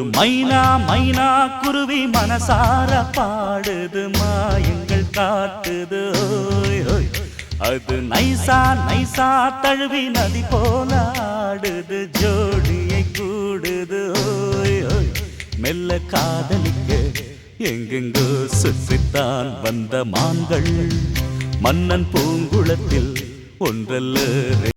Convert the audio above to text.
ஒரு மைனா மைனா குருவி மனசார பாடுது மாயங்கள் காட்டுது ஓய் ஓய். அது நைசா நைசா தழுவி நதி போல ஆடுது ஜோடியை கூடுது ஓய் ஓய். மெல்ல காதலிக்க எங்கெங்கோ சுற்றித்தான் வந்த மான்கள் மன்னன் பூங்குளத்தில் ஒன்றல்ல